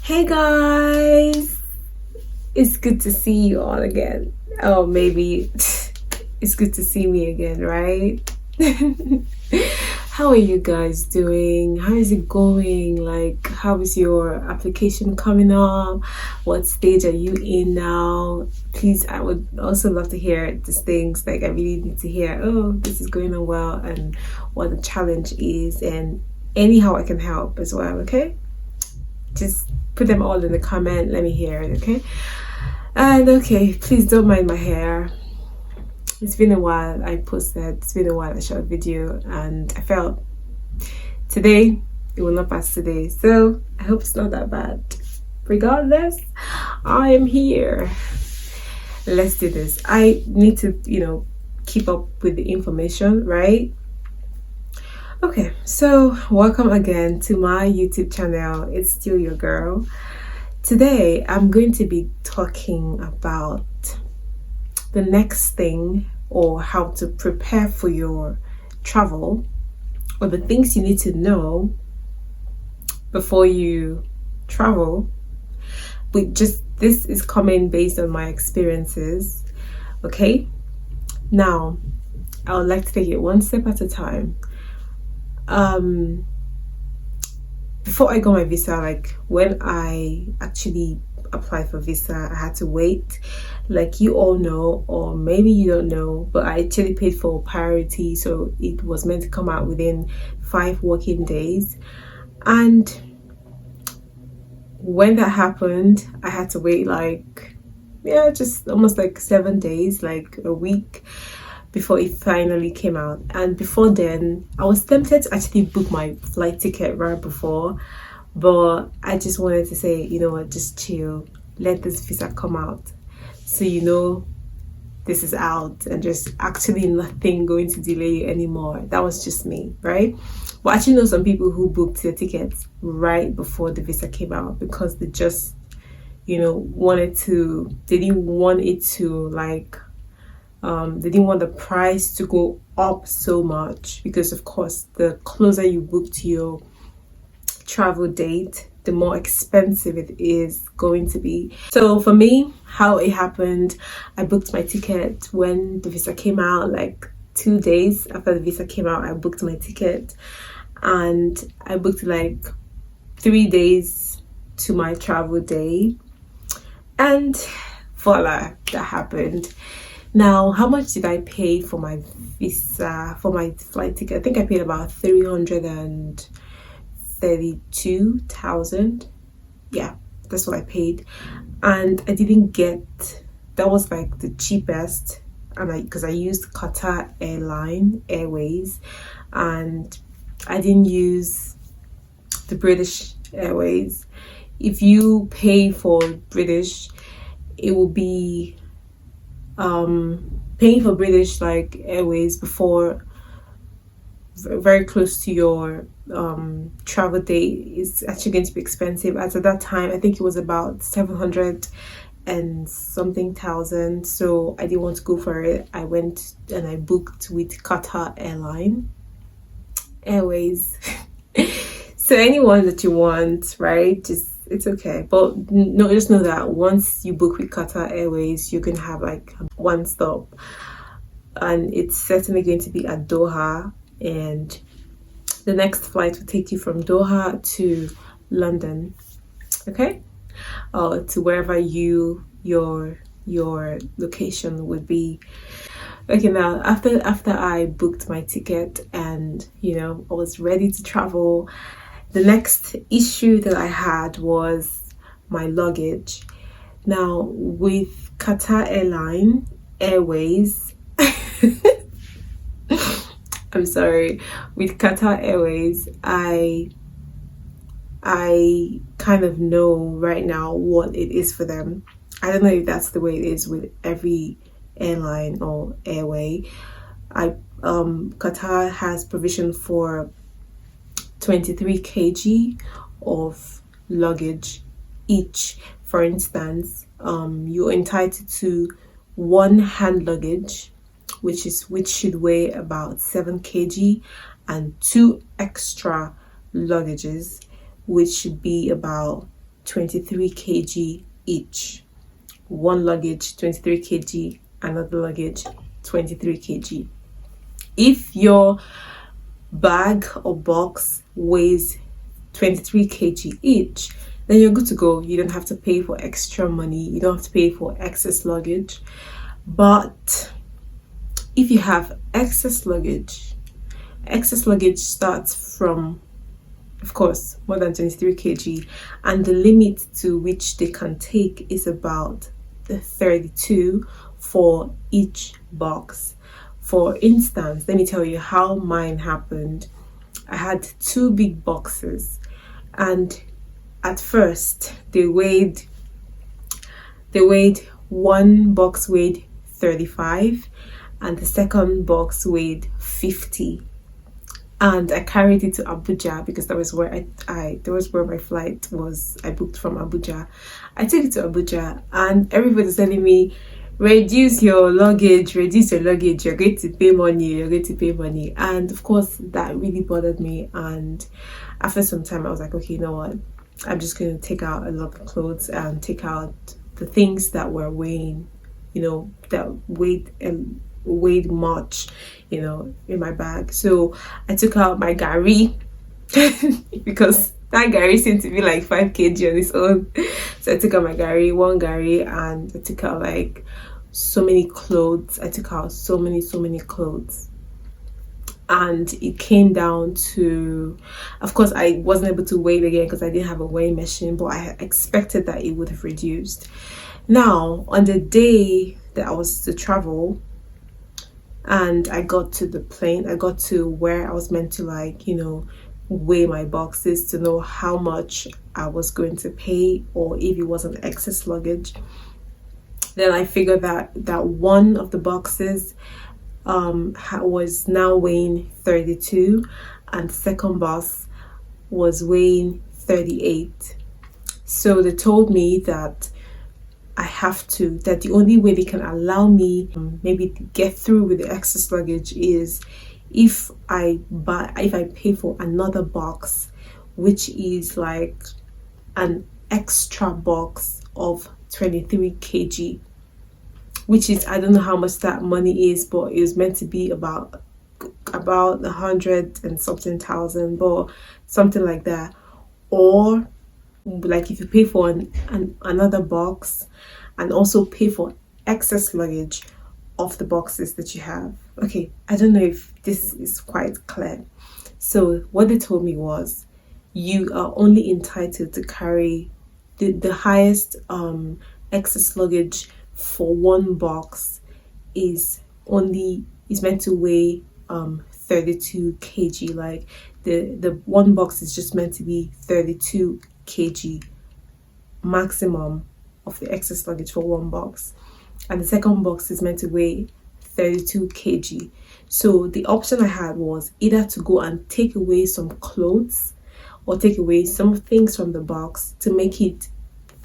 Hey guys, it's good to see you all again. Oh, maybe it's good to see me again, right? How are you guys doing? How is it going? Like, how is your application coming up? What stage are you in now? Please, I would also love to hear these things. Like, I really need to hear, oh, this is going on well, and what the challenge is, and anyhow I can help as well, okay? Just put them all in the comment. Let me hear it, okay? And okay, please don't mind my hair. It's been a while I posted, it's been a while I shot a video, and I felt today it will not pass today. So I hope it's not that bad. Regardless, I am here. Let's do this. I need to, keep up with the information, right? Okay, so welcome again to my YouTube channel. It's still your girl. Today I'm going to be talking about the next thing, or how to prepare for your travel, or the things you need to know before you travel. But just this is coming based on my experiences. Okay, now I would like to take it one step at a time. Before I got my visa, like when I actually applied for visa, I had to wait. Like you all know, or maybe you don't know, but I actually paid for priority, so it was meant to come out within 5 working days. And when that happened, I had to wait just almost like 7 days, like a week, before it finally came out. And before then, I was tempted to actually book my flight ticket right before, but I just wanted to say, you know what, just chill, let this visa come out, so this is out, and there's actually nothing going to delay you anymore. That was just me, right? But I actually know some people who booked their tickets right before the visa came out, because they just they didn't want it to they didn't want the price to go up so much, because of course the closer you book to your travel date, the more expensive it is going to be. So for me, how it happened, I booked my ticket when the visa came out. Like 2 days after the visa came out, I booked my ticket, and I booked like 3 days to my travel day, and voila, that happened. Now, how much did I pay for my visa, for my flight ticket? I think I paid about 332,000. Yeah, that's what I paid. And I didn't get, that was like the cheapest, and because I used Qatar Airways, and I didn't use the British Airways. If you pay for British, it will be paying for British like Airways before, very close to your travel date, is actually going to be expensive. As at that time, I think it was about 700 and something thousand, so I didn't want to go for it. I went and I booked with Qatar Airways. So anyone that you want, right, it's okay. But no, just know that once you book with Qatar Airways, you can have like one stop, and it's certainly going to be at Doha, and the next flight will take you from Doha to London, okay, or to wherever your location would be. Okay, now after I booked my ticket, and I was ready to travel, the next issue that I had was my luggage. Now with Qatar Airways, I'm sorry, with Qatar Airways, I kind of know right now what it is for them. I don't know if that's the way it is with every airline or airway. Qatar has provision for 23 kg of luggage each. For instance, you're entitled to one hand luggage, which should weigh about 7 kg, and 2 extra luggages, which should be about 23 kg each. One luggage 23 kg, another luggage 23 kg. If your bag or box weighs 23 kg each, then you're good to go. You don't have to pay for extra money, you don't have to pay for excess luggage. But if you have excess luggage starts from, of course, more than 23 kg, and the limit to which they can take is about the 32 for each box. For instance, let me tell you how mine happened. I had two big boxes, and at first one box weighed 35 and the second box weighed 50, and I carried it to Abuja because that was where my flight was. I booked from Abuja. I took it to Abuja, and everybody's telling me, reduce your luggage, you're going to pay money. And of course that really bothered me, and after some time I was like, okay, you know what, I'm just going to take out a lot of clothes and take out the things that were weighing, that weighed much, in my bag. So I took out my gari because that gari seemed to be like 5 kg on its own. So I took out my one gari, and I took out like so many clothes. I took out so many clothes, and it came down to, of course I wasn't able to weigh it again because I didn't have a weighing machine, but I expected that it would have reduced. Now, on the day that I was to travel and I got to the plane, I got to where I was meant to weigh my boxes to know how much I was going to pay, or if it was an excess luggage. Then I figured that one of the boxes was now weighing 32 and the second box was weighing 38. So they told me that that the only way they can allow me maybe to get through with the excess luggage is if I pay for another box, which is like an extra box of 23 kg, which is, I don't know how much that money is, but it was meant to be about 100 and something thousand, but something like that. Or like if you pay for another box and also pay for excess luggage of the boxes that you have. Okay, I don't know if this is quite clear. So what they told me was, you are only entitled to carry the highest excess luggage for one box is meant to weigh 32 kg. Like the one box is just meant to be 32 kg maximum of the excess luggage for one box, and the second box is meant to weigh 32 kg. So the option I had was either to go and take away some clothes or take away some things from the box to make it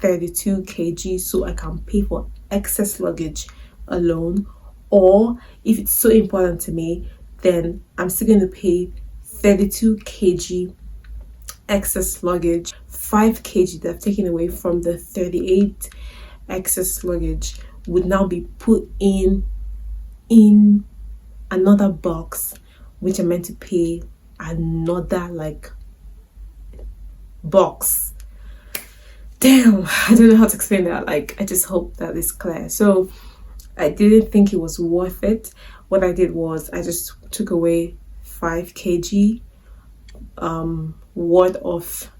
32 kg so I can pay for excess luggage alone, or if it's so important to me, then I'm still going to pay 32 kg excess luggage. 5 kg that I've taken away from the 38 excess luggage would now be put in another box, which I'm meant to pay another box. Damn, I don't know how to explain that. I just hope that is clear. So I didn't think it was worth it. What I did was I just took away 5 kg worth of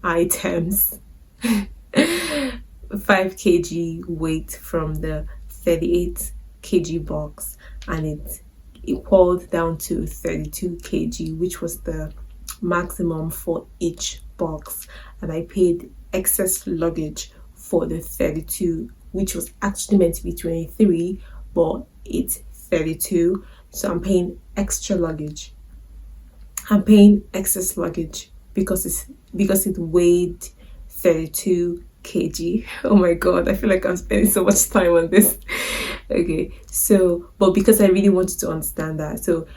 items, 5 kg weight from the 38 kg box, and it equaled down to 32 kg, which was the maximum for each box. And I paid excess luggage for the 32, which was actually meant to be 23, but it's 32. So I'm paying extra luggage. I'm paying excess luggage because it weighed 32 kg. Oh my god, I feel like I'm spending so much time on this. Okay, so but because I really wanted to understand that, so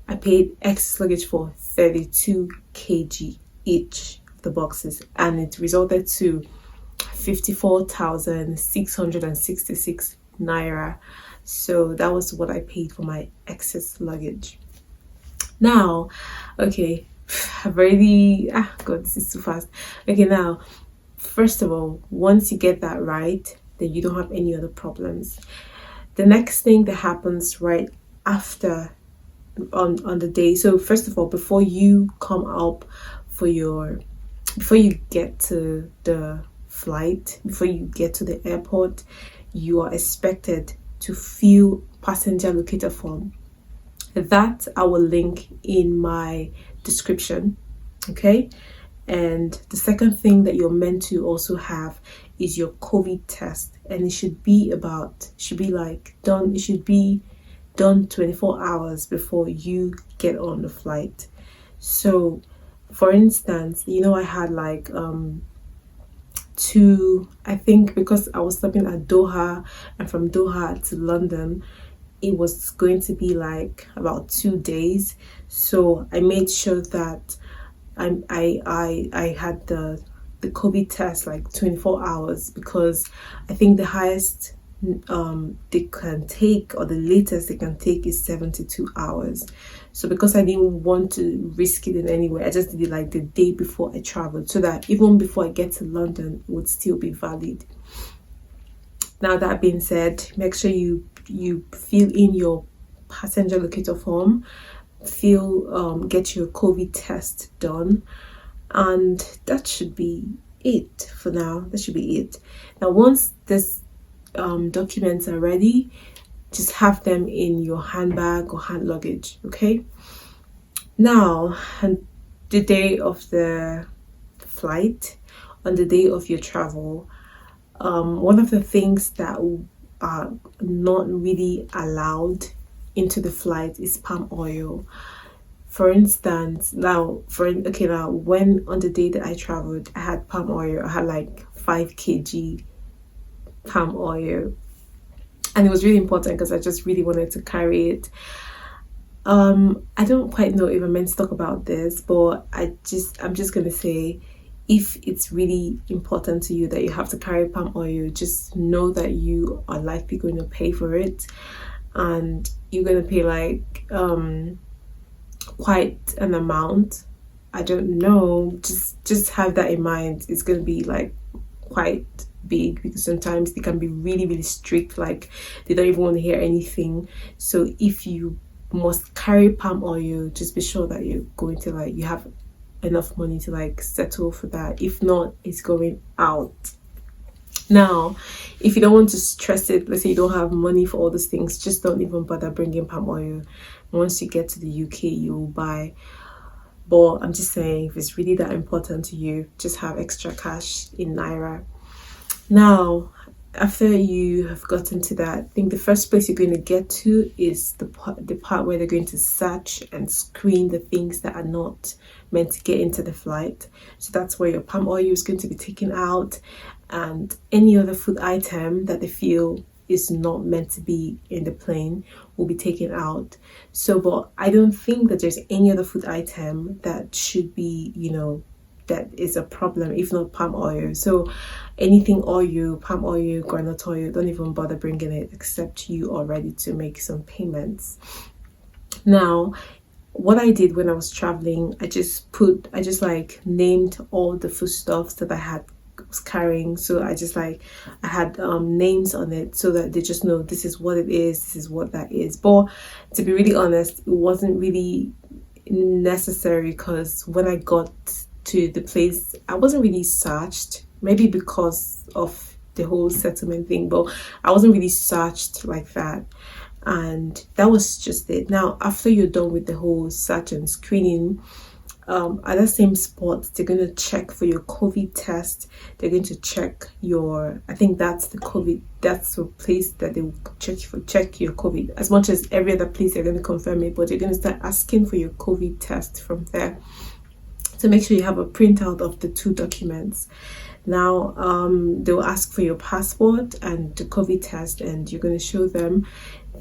I paid excess luggage for 32 kg each of the boxes, and it resulted to 54,666 naira. So that was what I paid for my excess luggage. Now, okay, I've already, God, this is too fast. Okay, now, first of all, once you get that right, then you don't have any other problems. The next thing that happens right after on the day, so first of all, before you come up for your, before you get to the flight, before you get to the airport, you are expected to fill passenger locator form. That I will link in my description. Okay. And the second thing that you're meant to also have is your Kovi test, and it should be done, it should be done 24 hours before you get on the flight. So for instance, I had like I think because I was stopping at Doha, and from Doha to London it was going to be like about 2 days. So I made sure that I had the Kovi test like 24 hours, because I think the highest they can take, or the latest they can take, is 72 hours. So because I didn't want to risk it in any way, I just did it like the day before I traveled, so that even before I get to London it would still be valid. Now, that being said, make sure you fill in your passenger locator form, get your Kovi test done, and that should be it for now. That should be it. Now, once this documents are ready, just have them in your handbag or hand luggage. Okay. Now, on the day of the flight, on the day of your travel, one of the things that are not really allowed into the flight is palm oil. For instance, when on the day that I traveled, I had palm oil. I had like 5 kg palm oil, and it was really important because I just really wanted to carry it. I don't quite know if I'm meant to talk about this, but I'm just gonna say, if it's really important to you that you have to carry palm oil, just know that you are likely going to pay for it, and you're going to pay like quite an amount. I don't know, just have that in mind. It's going to be like quite big, because sometimes they can be really, really strict, like they don't even want to hear anything. So if you must carry palm oil, just be sure that you're going to you have enough money to settle for that. If not, it's going out. Now, if you don't want to stress it, let's say you don't have money for all these things, just don't even bother bringing palm oil. Once you get to the UK, you will buy. But I'm just saying, if it's really that important to you, just have extra cash in naira. Now, after you have gotten to that, I think the first place you're going to get to is the part where they're going to search and screen the things that are not meant to get into the flight. So that's where your palm oil is going to be taken out, and any other food item that they feel is not meant to be in the plane will be taken out. So, but I don't think that there's any other food item that should be, that is a problem, if not palm oil. So anything oil, palm oil, groundnut oil, don't even bother bringing it, except you are ready to make some payments. Now, what I did when I was traveling, I just named all the foodstuffs that I was carrying. So I had names on it, so that they just know this is what it is, this is what that is. But to be really honest, it wasn't really necessary, because when I got to the place, I wasn't really searched, maybe because of the whole settlement thing, but I wasn't really searched like that, and that was just it. Now, after you're done with the whole search and screening, at the same spot, they're going to check for your Kovi test. They're going to check I think that's the place that they will check your Kovi. As much as every other place, they're going to confirm it, but they're going to start asking for your Kovi test from there. So make sure you have a printout of the 2 documents. Now, they'll ask for your passport and the Kovi test, and you're going to show them.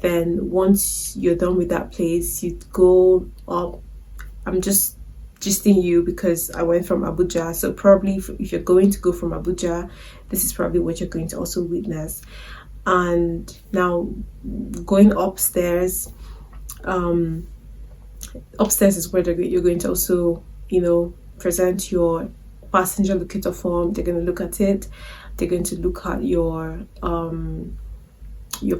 Then once you're done with that place, you go up. I'm just gisting you because I went from Abuja. So probably if you're going to go from Abuja, this is probably what you're going to also witness. And now going upstairs, upstairs is where you're going to also, present your passenger locator form. They're going to look at it. They're going to look at your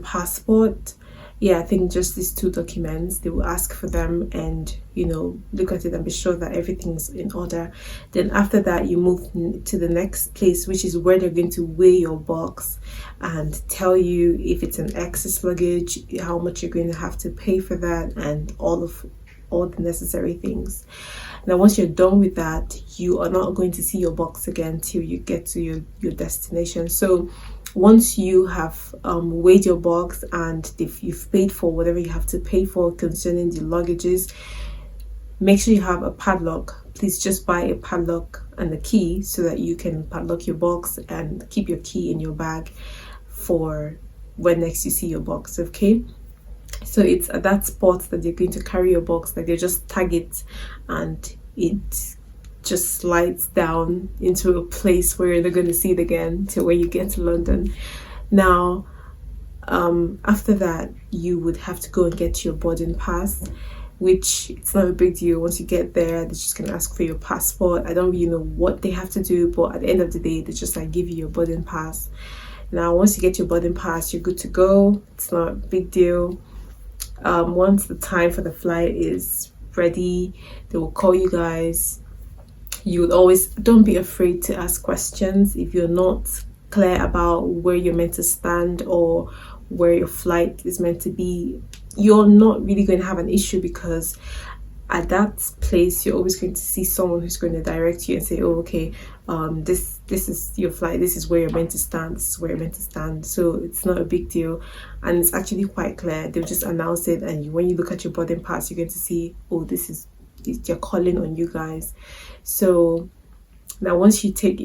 passport. Yeah, I think just these two documents. They will ask for them and look at it and be sure that everything's in order. Then after that, you move to the next place, which is where they're going to weigh your box and tell you if it's an excess luggage, how much you're going to have to pay for that, and all the necessary things. Now once you're done with that, you are not going to see your box again till you get to your destination. So once you have weighed your box and you've paid for whatever you have to pay for concerning the luggages, make sure you have a padlock. Please just buy a padlock and a key so that you can padlock your box and keep your key in your bag for when next you see your box. Okay, so it's at that spot that you're going to carry your box. Like, they just tag it and it just slides down into a place where you're not going to see it again till when you get to London. Now after that, you would have to go and get your boarding pass, which it's not a big deal. Once you get there, they're just going to ask for your passport. I don't really know what they have to do, but at the end of the day, they just like give you your boarding pass. Now once you get your boarding pass, you're good to go. It's not a big deal. Once the time for the flight is ready, they will call you guys. You would always, don't be afraid to ask questions if you're not clear about where you're meant to stand or where your flight is meant to be. You're not really going to have an issue, because at that place you're always going to see someone who's going to direct you and say, oh, okay, this is your flight, this is where you're meant to stand, this is where you're meant to stand. So it's not a big deal, and it's actually quite clear. They'll just announce it, and when you look at your boarding pass, you're going to see, oh, they're calling on you guys. So now once you take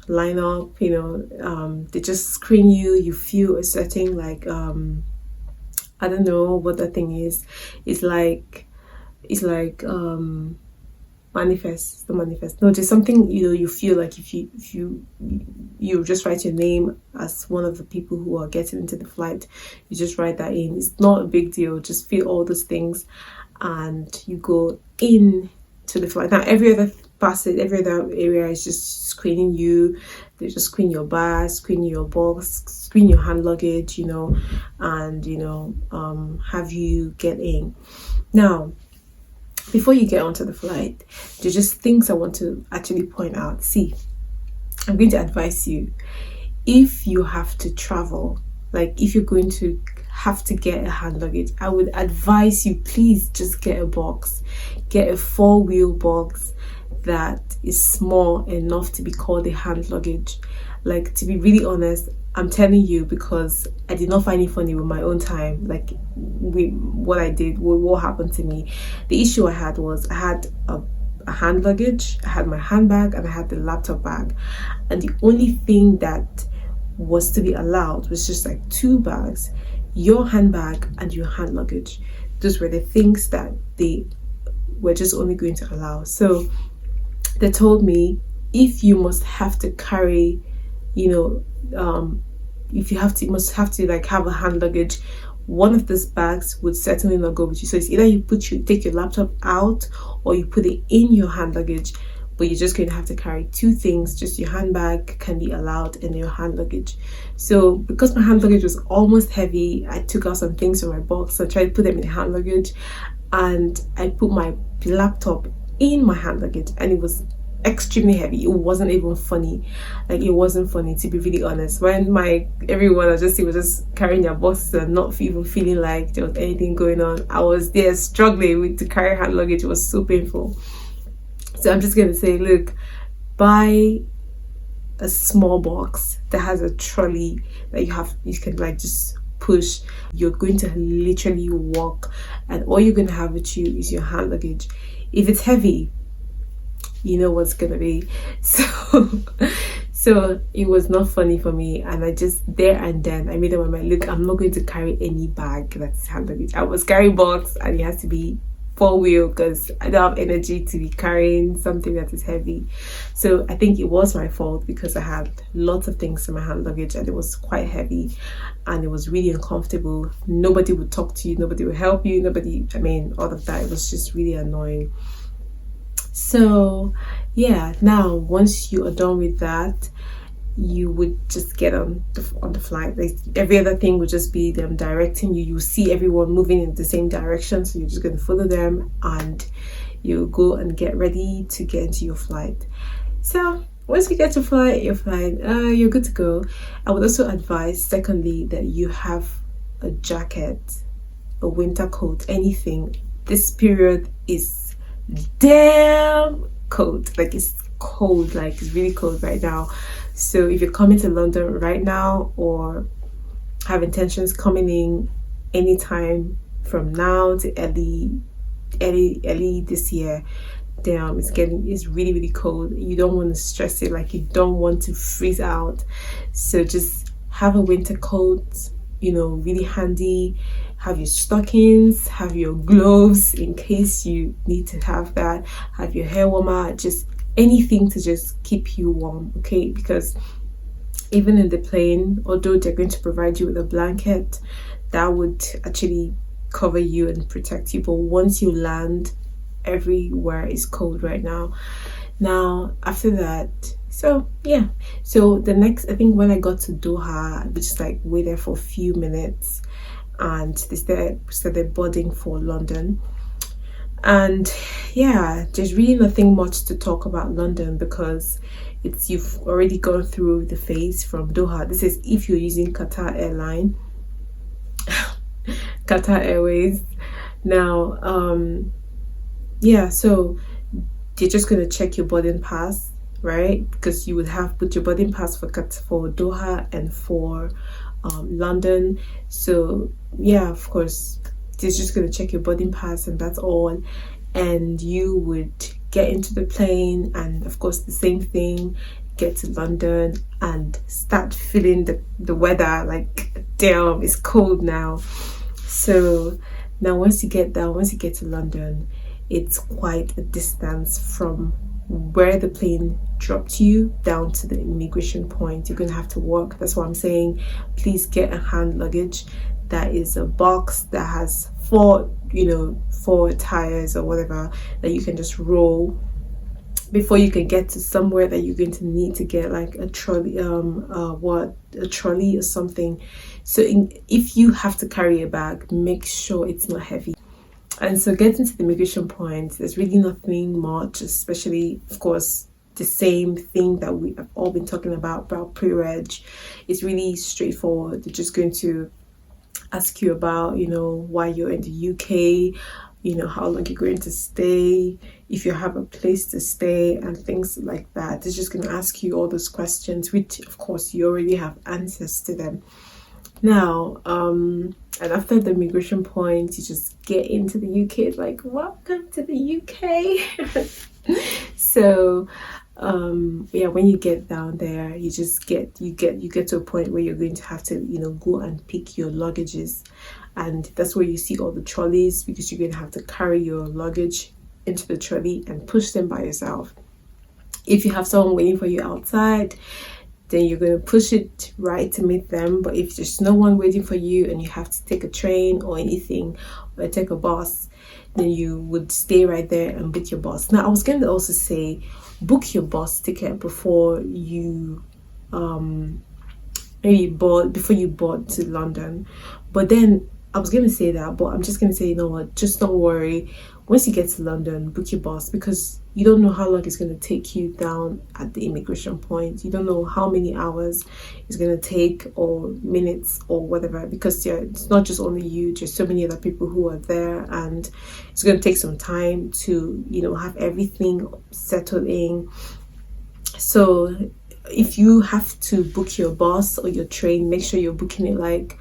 line up, they just screen you. You feel a certain, like I don't know what that thing is. It's like manifest. The manifest. No, there's something you feel like if you just write your name as one of the people who are getting into the flight. You just write that in. It's not a big deal. Just feel all those things, and you go in to the flight. Now every other area is just screening you. They just screen your bag, screen your box, screen your hand luggage, and have you get in. Now before you get onto the flight, there's just things I want to actually point out. See, I'm going to advise you, if you have to travel, like if you're going to have to get a hand luggage, I would advise you, please just get a box. Get a 4-wheel box that is small enough to be called a hand luggage. Like, to be really honest, I'm telling you, because I did not find it funny with my own time. Like, what happened to me. The issue I had was I had a hand luggage, I had my handbag, and I had the laptop bag, and the only thing that was to be allowed was just like 2 bags, your handbag and your hand luggage. Those were the things that they were just only going to allow. So they told me, if you must have to carry, if you must have to like have a hand luggage, one of these bags would certainly not go with you. So it's either you take your laptop out, or you put it in your hand luggage, but you're just going to have to carry 2 things. Just your handbag can be allowed and your hand luggage. So because my hand luggage was almost heavy, I took out some things from my box. So I tried to put them in the hand luggage, and I put my laptop in my hand luggage, and it was extremely heavy. It wasn't even funny. Like, it wasn't funny, to be really honest. When everyone was just carrying their boxes and not even feeling like there was anything going on, I was there struggling to carry hand luggage. It was so painful. So I'm just going to say, look, buy a small box that has a trolley that you can like just push. You're going to literally walk, and all you're going to have with you is your hand luggage. If it's heavy, you know what's going to be. So it was not funny for me, and I just there and then I made up my mind, look, I'm not going to carry any bag that's hand luggage. I was carrying box, and it has to be 4-wheel because I don't have energy to be carrying something that is heavy. So I think it was my fault because I had lots of things in my hand luggage and it was quite heavy and it was really uncomfortable. Nobody would talk to you, nobody would help you, all of that. It was just really annoying. So yeah, now once you are done with that, you would just get on the flight. Like every other thing would just be them directing you. You see everyone moving in the same direction, so you're just going to follow them and you go and get ready to get into your flight. So once you get to flight, you're fine. You're good to go. I would also advise, secondly, that you have a jacket, a winter coat, anything. This period is damn cold. Like it's cold, like it's really cold right now. So if you're coming to London right now or have intentions coming in anytime from now to early this year, damn, it's really, really cold. You don't want to stress it, like you don't want to freeze out. So just have a winter coat, really handy. Have your stockings, have your gloves in case you need to have that, have your hair warmer, just anything to just keep you warm, okay? Because even in the plane, although they're going to provide you with a blanket, that would actually cover you and protect you. But once you land, everywhere is cold right now. Now, after that, so yeah. So the next, I think when I got to Doha, we just like waited for a few minutes and they started boarding for London. And yeah, there's really nothing much to talk about London because you've already gone through the phase from Doha. This is if you're using Qatar Qatar Airways. Now, yeah, so they're just going to check your boarding pass, right? Because you would have put your boarding pass for Doha and for London. So yeah, of course, it's just going to check your boarding pass and that's all. And you would get into the plane and of course the same thing, get to London and start feeling the weather. Like damn, it's cold now. So now once you get to London, it's quite a distance from where the plane dropped you down to the immigration point. You're going to have to walk. That's why I'm saying please get a hand luggage. That is a box that has four tires or whatever that you can just roll before you can get to somewhere that you're going to need to get like a trolley, a trolley or something. So if you have to carry a bag, make sure it's not heavy. And so getting to the immigration point, there's really nothing much, especially of course the same thing that we have all been talking about pre-reg. It's really straightforward. They're just going to ask you about why you're in the UK, how long you're going to stay, if you have a place to stay and things like that. It's just going to ask you all those questions, which of course you already have answers to them. Now and after the immigration point, you just get into the UK. It's like, welcome to the UK. So yeah, when you get down there, you get to a point where you're going to have to go and pick your luggages, and that's where you see all the trolleys, because you're going to have to carry your luggage into the trolley and push them by yourself. If you have someone waiting for you outside, then you're going to push it right to meet them. But if there's no one waiting for you and you have to take a train or anything, or take a bus, then you would stay right there and book your bus. Now I was going to also say, book your bus ticket before you before you board to London. But then I was going to say that, but I'm just going to say, you know what, just don't worry. Once you get to London, book your bus, because you don't know how long it's going to take you down at the immigration point. You don't know how many hours it's going to take, or minutes, or whatever, because it's not just only you, there's so many other people who are there, and it's going to take some time to have everything settled in. So if you have to book your bus or your train, make sure you're booking it like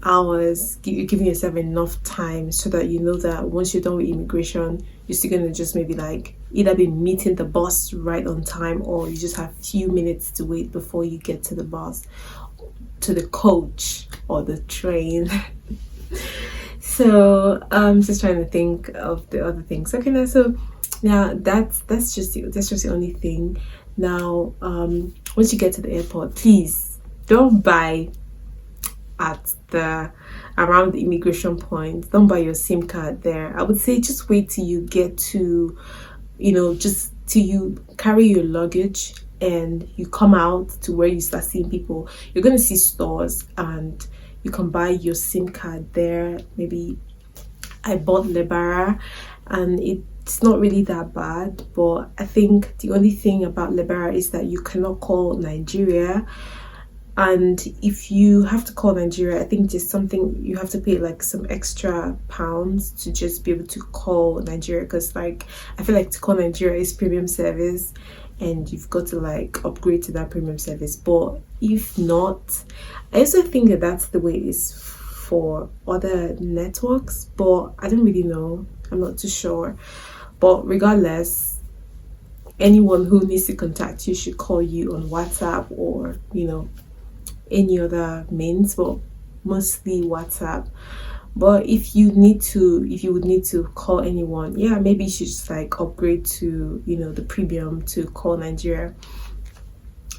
hours, you're giving yourself enough time so that you know that once you're done with immigration, you're still going to just maybe like either be meeting the bus right on time, or you just have a few minutes to wait before you get to the bus, to the coach or the train. So I'm just trying to think of the other things. Okay, now so now that's just the only thing. Now, once you get to the airport, please don't buy at the around the immigration point. Don't buy your SIM card there. I would say just wait till you get to, just till you carry your luggage and you come out to where you start seeing people. You're gonna see stores and you can buy your SIM card there. Maybe I bought Lebara and it's not really that bad, but I think the only thing about Lebara is that you cannot call Nigeria. And if you have to call Nigeria, I think there's something you have to pay, like some extra pounds to just be able to call Nigeria, because like I feel like to call Nigeria is premium service and you've got to like upgrade to that premium service. But if not, I also think that that's the way it is for other networks, but I don't really know. I'm not too sure. But regardless, anyone who needs to contact you should call you on WhatsApp or any other means, but mostly WhatsApp. But if you would need to call anyone, yeah, maybe you should just like upgrade to the premium to call Nigeria,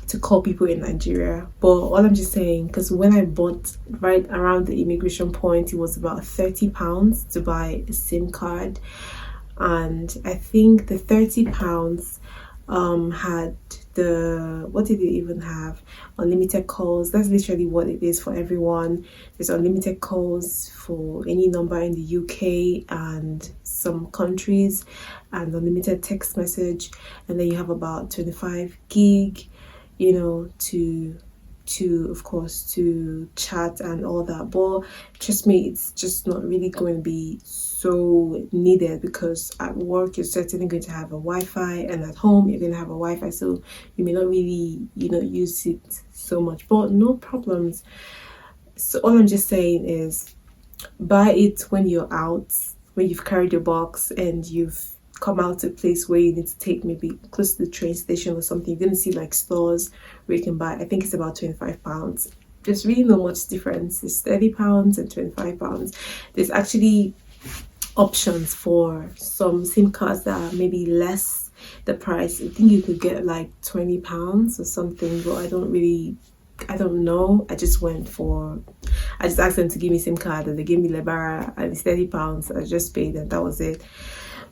to call people in Nigeria. But all I'm just saying, because when I bought right around the immigration point, it was about £30 to buy a SIM card, and I think the £30 had what did it even have? Unlimited calls. That's literally what it is for everyone. There's unlimited calls for any number in the UK and some countries, and unlimited text message, and then you have about 25 gig, to of course to chat and all that. But trust me, it's just not really going to be so needed, because at work you're certainly going to have a Wi-Fi, and at home you're going to have a Wi-Fi, so you may not really use it so much, but no problems. So all I'm just saying is buy it when you're out, when you've carried your box and you've come out to a place where you need to take, maybe close to the train station or something. You're gonna see like stores where you can buy. I think it's about £25. There's really no much difference. It's £30 and £25. There's actually options for some SIM cards that are maybe less the price. I think you could get like £20 or something, but I don't know. I just asked them to give me SIM card and they gave me Lebara and it's £30. I just paid and that was it.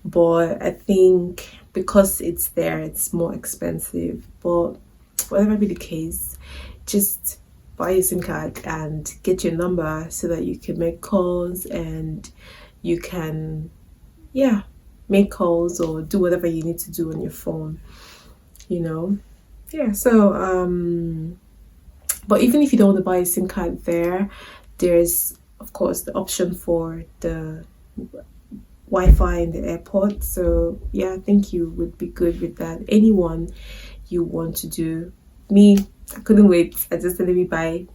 But I think because it's there, it's more expensive. But whatever be the case, just buy a SIM card and get your number so that you can make calls and you can make calls or do whatever you need to do on your phone. So but even if you don't want to buy a SIM card there's of course the option for the Wi-Fi in the airport. So yeah, I think you would be good with that. Anyone you want to do. Me, I couldn't wait. I just let me buy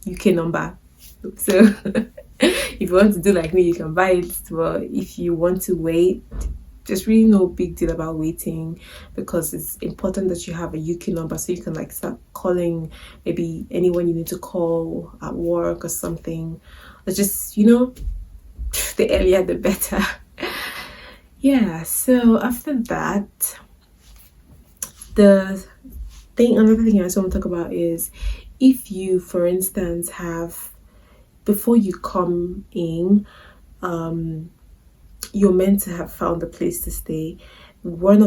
UK number. So if you want to do like me, you can buy it. But if you want to wait, there's really no big deal about waiting, because it's important that you have a UK number so you can like start calling maybe anyone you need to call at work or something. Or just the earlier the better. Yeah, so after that, another thing I just want to talk about is, if you, for instance, before you come in, you're meant to have found a place to stay. One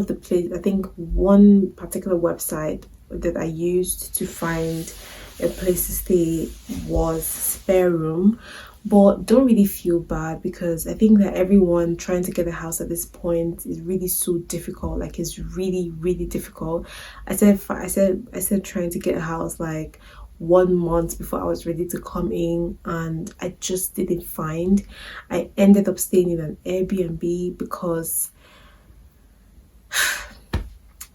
particular website that I used to find a place to stay was Spare Room. But don't really feel bad, because I think that everyone trying to get a house at this point is really so difficult. Like, it's really, really difficult. I said trying to get a house like 1 month before I was ready to come in, and I just didn't find. I ended up staying in an Airbnb because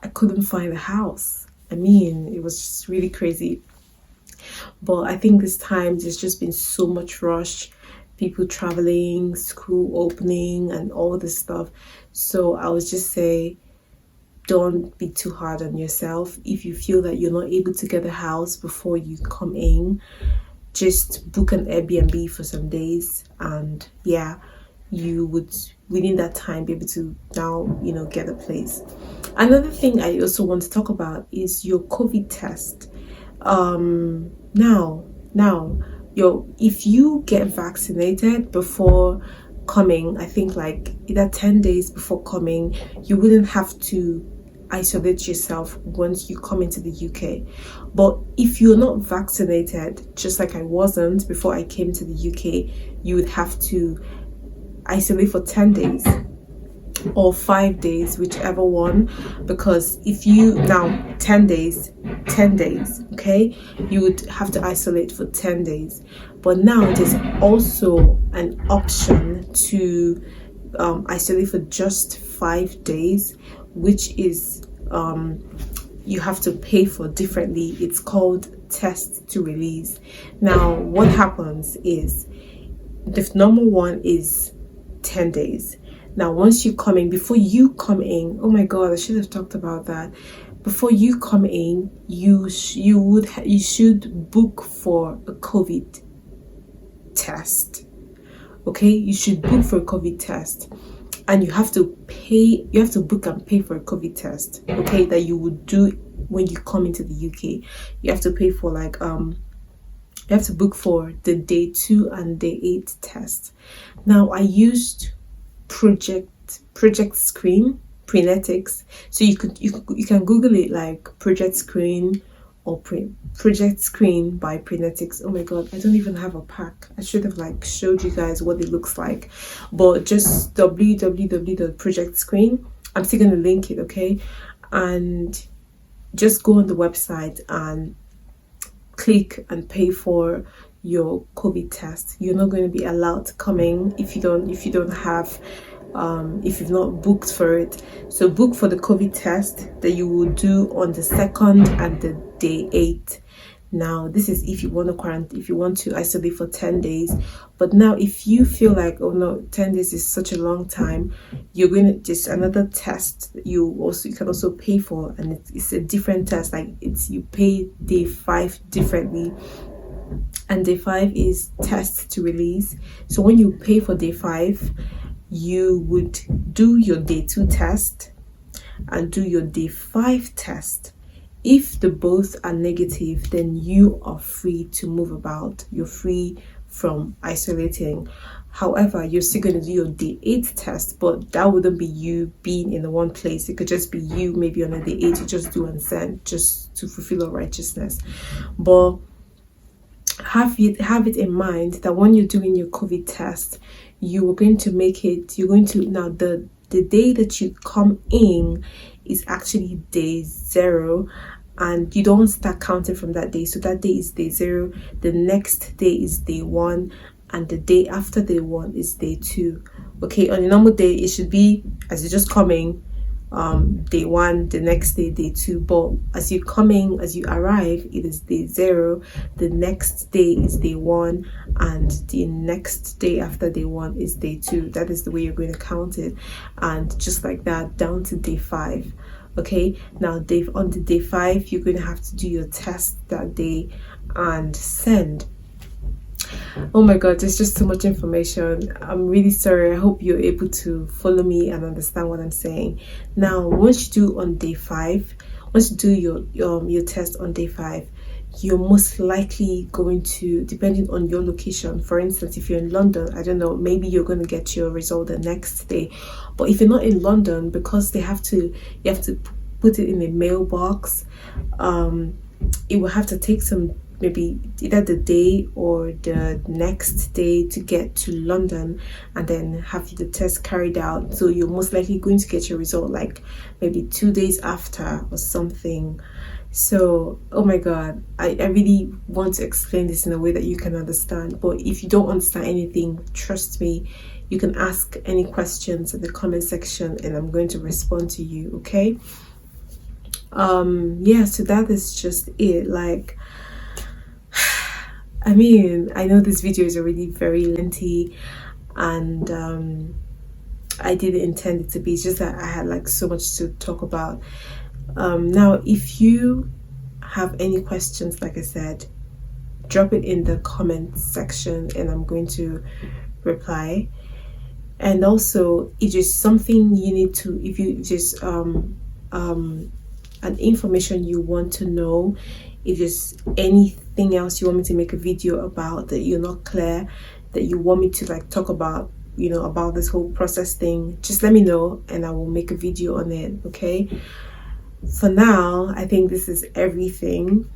I couldn't find a house. I mean, it was just really crazy. But I think this time there's just been so much rush, people traveling, school opening and all this stuff. So I would just say, don't be too hard on yourself. If you feel that you're not able to get a house before you come in, just book an Airbnb for some days, and yeah, you would within that time be able to now get a place. Another thing I also want to talk about is your COVID test. Now your if you get vaccinated before coming, I think like either 10 days before coming, you wouldn't have to isolate yourself once you come into the UK. But if you're not vaccinated, just like I wasn't before I came to the UK, you would have to isolate for 10 days or 5 days, whichever one. Because if you now 10 days, okay, you would have to isolate for 10 days. But now there's also an option to isolate for just 5 days, which is you have to pay for differently. It's called test to release. Now what happens is the normal one is 10 days. Now once you come in, before you come in, oh my god, I should have talked about that. Before you come in, you should book for a COVID test. Okay, you should book for a COVID test, and you have to book and pay for a COVID test, okay, that you would do when you come into the UK. You have to pay for like you have to book for the day 2 and day 8 test. Now I used project screen prenetics, so you can google it, like project screen or project screen by prenetics. Oh my god, I don't even have a pack. I should have like showed you guys what it looks like, but just www.projectscreen. I'm still going to link it, okay, and just go on the website and click and pay for your COVID test. You're not going to be allowed to come in if you don't have if you've not booked for it. So book for the COVID test that you will do on the 2nd and the day 8. Now this is if you want to quarantine, if you want to isolate for 10 days. But now if you feel like, oh no, 10 days is such a long time, you're going to just another test that you can also pay for, and it's a different test. Like you pay day 5 differently, and day 5 is test to release. So when you pay for day 5, you would do your day 2 test and do your day 5 test. If the both are negative, then you are free to move about. You're free from isolating. However, you're still going to do your day 8 test, but that wouldn't be you being in the one place. It could just be you maybe on a day 8 you just do and send, just to fulfill your righteousness. But have it in mind that when you're doing your COVID test, you're going to now the day that you come in is actually day 0, and you don't start counting from that day. So that day is day 0, the next day is day 1, and the day after day 1 is day 2. Okay, on a normal day it should be as you just come in, day 1, the next day day 2, but as you arrive, it is day 0, the next day is day 1, and the next day after day 1 is day 2. That is the way you're going to count it, and just like that down to day 5. Okay, now on the day 5 you're going to have to do your test that day and send. Oh my god, there's just too much information. I'm really sorry. I hope you're able to follow me and understand what I'm saying. Now once you do on day 5, once you do your test on day 5, you're most likely going to, depending on your location, for instance, if you're in London, I don't know, maybe you're going to get your result the next day. But if you're not in London, because you have to put it in a mailbox, it will have to take some, maybe either the day or the next day to get to London and then have the test carried out. So you're most likely going to get your result like maybe 2 days after or something. So oh my god, I really want to explain this in a way that you can understand, but if you don't understand anything, trust me, you can ask any questions in the comment section and I'm going to respond to you, okay? Yeah, so that is just it. Like, I mean, I know this video is already very lengthy, and I didn't intend it to be. It's just that I had like so much to talk about. Now if you have any questions, like I said, drop it in the comment section and I'm going to reply. And also, if there's something you need to, if you just an information you want to know, if there's anything else you want me to make a video about that you're not clear, that you want me to like talk about, you know, about this whole process thing, just let me know and I will make a video on it. Okay, for now I think this is everything.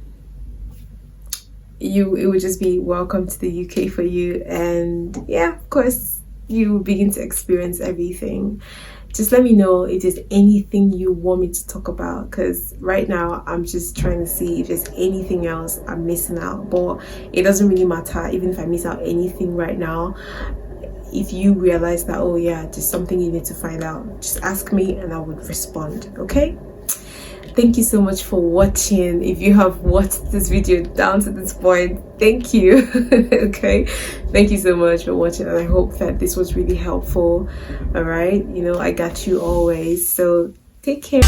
It would just be welcome to the UK for you, and yeah, of course you will begin to experience everything. Just let me know if there's anything you want me to talk about, because right now I'm just trying to see if there's anything else I'm missing out. But it doesn't really matter even if I miss out anything right now. If you realize that, oh yeah, there's something you need to find out, just ask me and I would respond. Okay, thank you so much for watching. If you have watched this video down to this point, thank you. Okay, thank you so much for watching, and I hope that this was really helpful. All right, you know, I got you always, so take care.